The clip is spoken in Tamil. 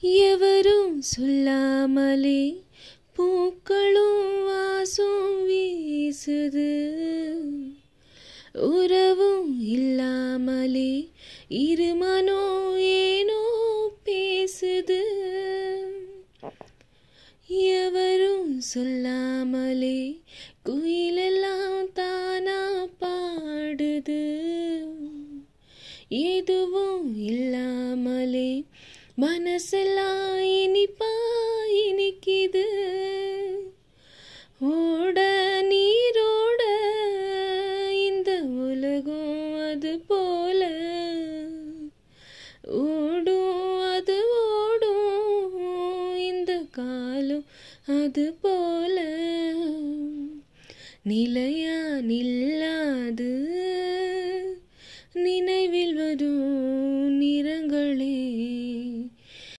எவரும் சொல்லாமலே பூக்களும் வாசம் வீசுது. உறவும் இல்லாமலே இருமனோ ஏனோ பேசுது. எவரும் சொல்லாமலே குயிலெல்லாம் தானா பாடுது. எதுவும் இல்லாமலே மனசெல்லாம் இனிப்பா இனிக்குது. ஓட நீரோட இந்த உலகம் அது போல ஓடும், அது ஓடும் இந்த காலம் அது போல. நிலையா நில்லாது நினைவில்